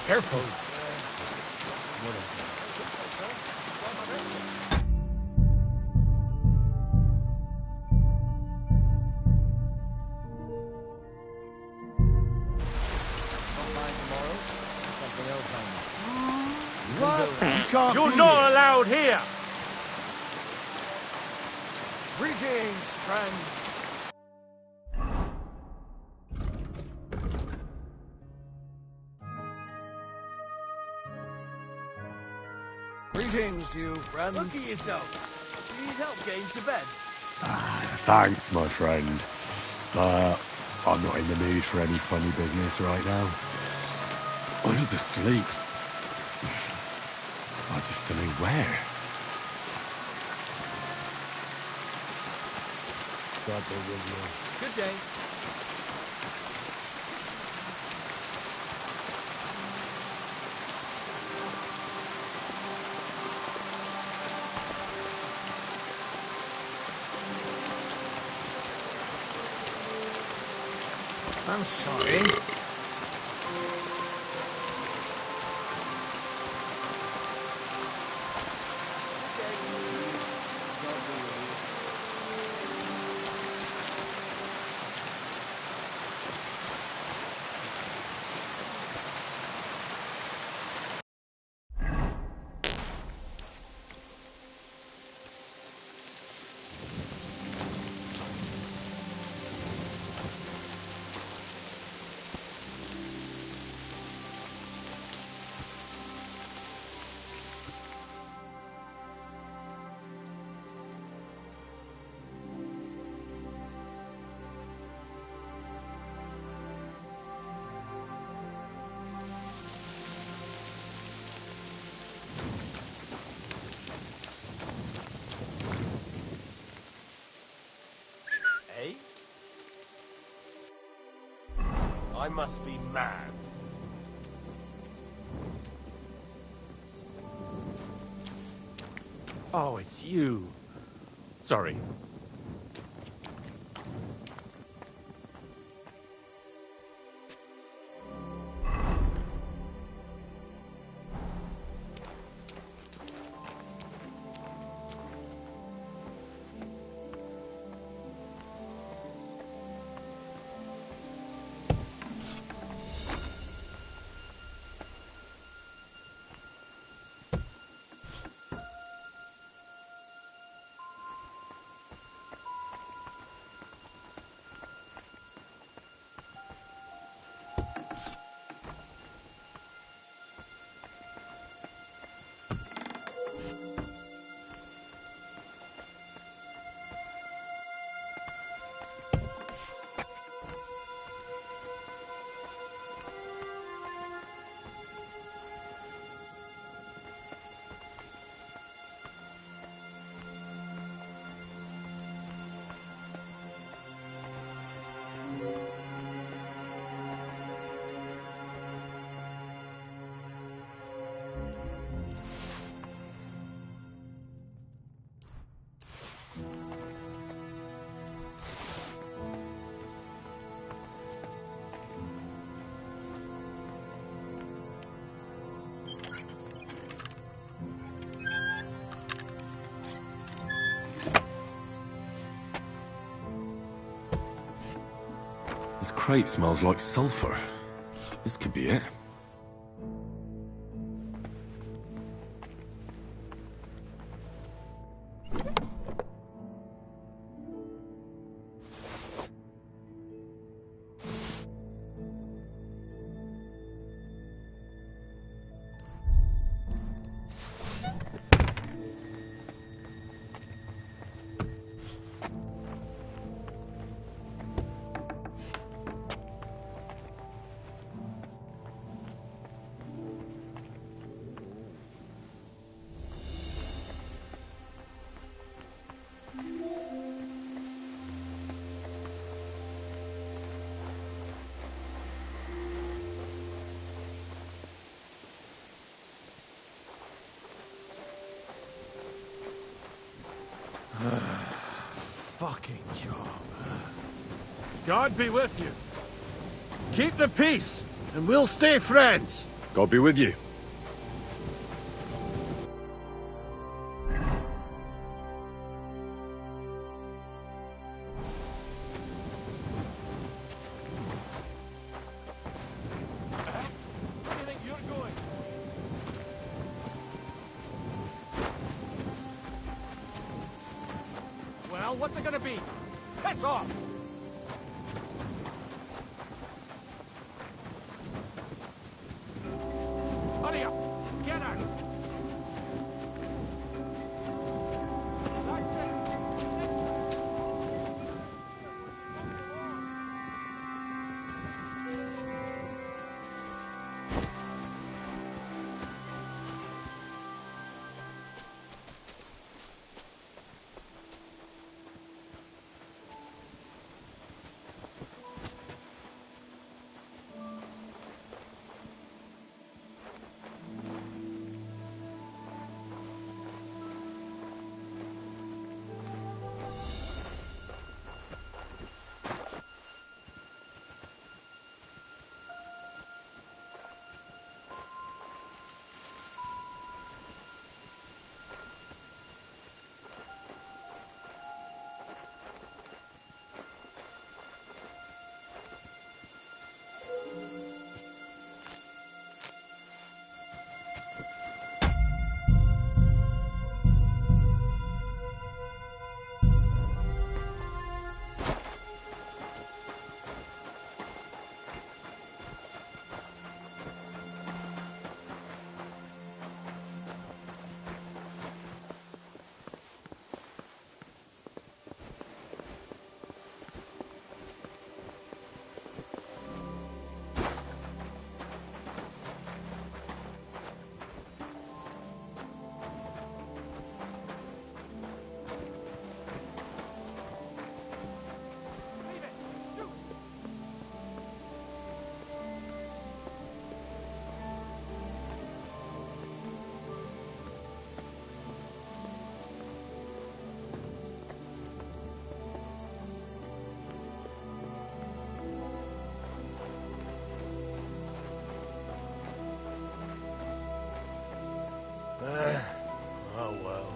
Careful. You're not allowed here! Greetings, friend. Greetings to you, friend. Look at yourself. Do you need help getting to bed? Thanks, my friend. But I'm not in the mood for any funny business right now. I need to sleep. I just don't know where. God be with you. Good day. I'm sorry. I must be mad. Oh, it's you. Sorry. This crate smells like sulfur. This could be it. Fucking job. God be with you. Keep the peace, and we'll stay friends. God be with you. Where do you think you're going? Well, what's it gonna be? Piss off! Hurry up! Get her! That's it! Oh well.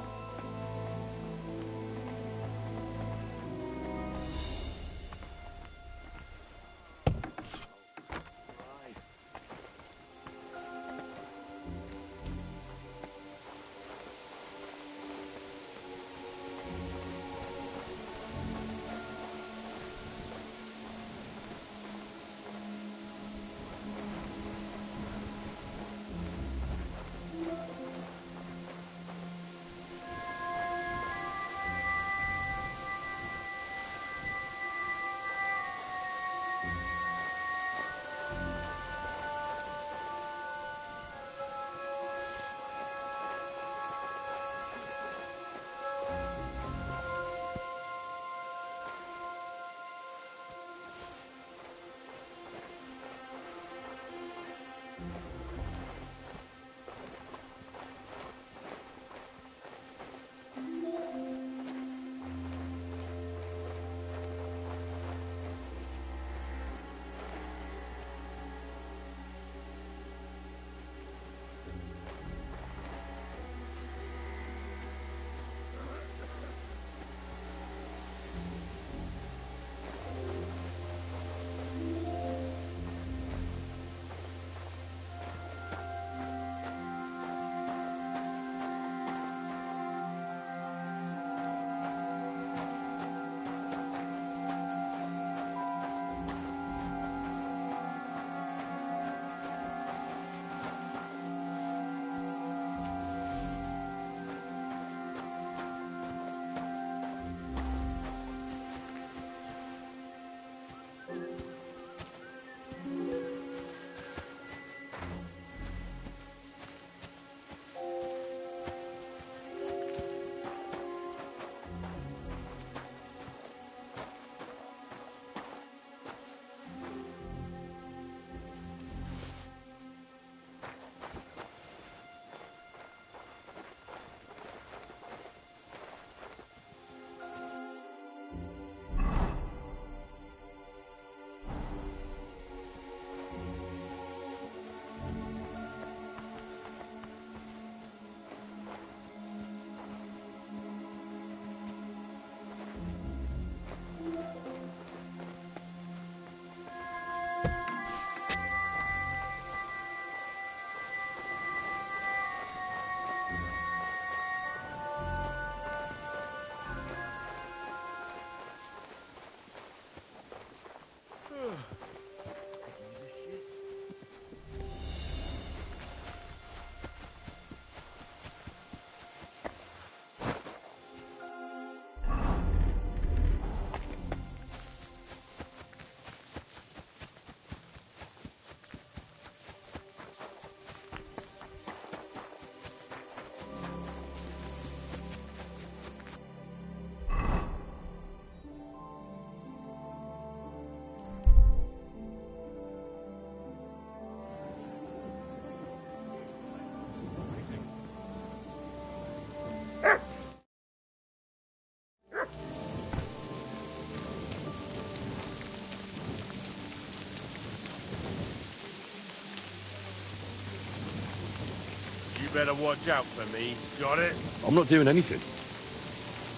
You better watch out for me. Got it? I'm not doing anything.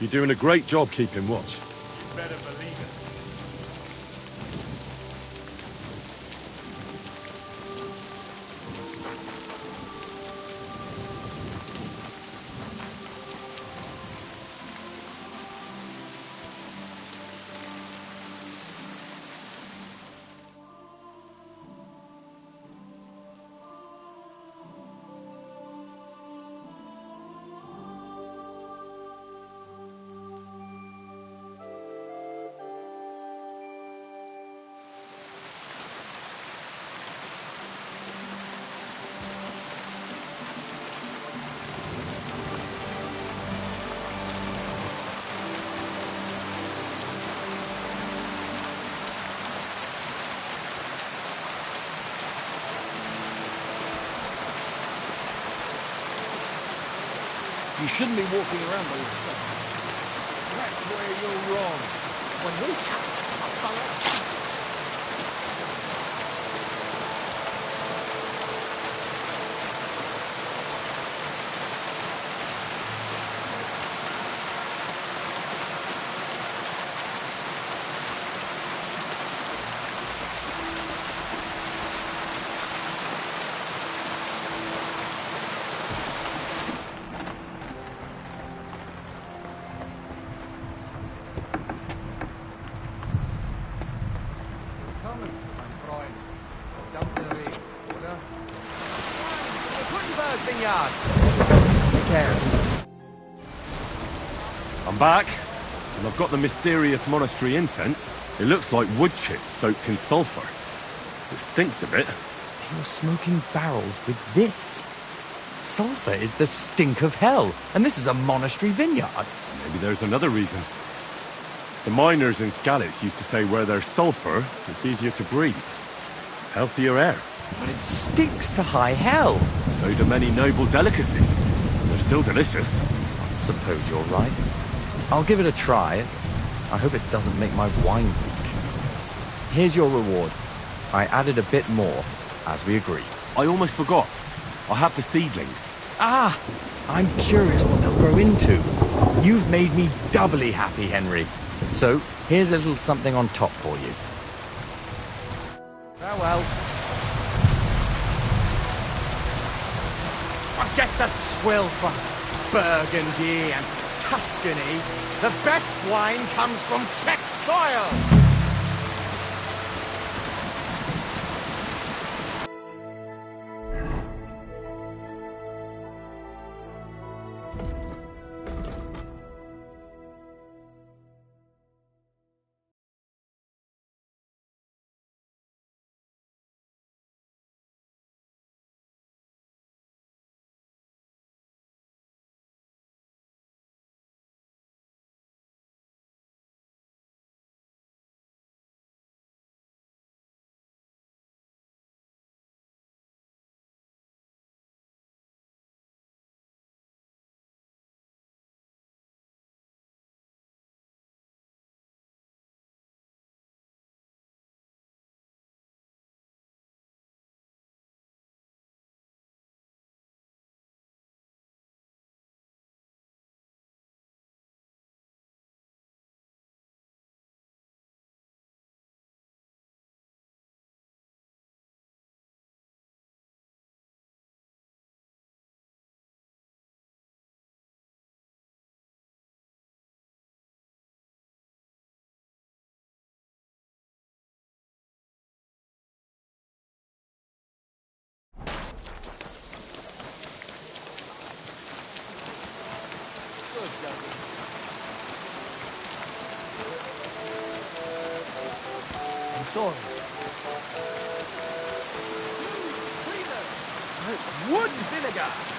You're doing a great job keeping watch. You better believe it. You shouldn't be walking around by yourself. That's where you're wrong. When we catch a fella... vineyard. Take care. I'm back, and I've got the mysterious monastery incense. It looks like wood chips soaked in sulfur. It stinks a bit. You're smoking barrels with this. Sulfur is the stink of hell, and this is a monastery vineyard. Maybe there's another reason. The miners in Skalitz used to say where there's sulfur, it's easier to breathe. Healthier air. But it stinks to high hell. So do many noble delicacies. They're still delicious. I suppose you're right. I'll give it a try. I hope it doesn't make my wine leak. Here's your reward. I added a bit more, as we agreed. I almost forgot. I have the seedlings. Ah! I'm curious what they'll grow into. You've made me doubly happy, Henry. So, here's a little something on top for you. Farewell. I get the swill from Burgundy and Tuscany. The best wine comes from Czech soil! I'm sorry. Wood vinegar!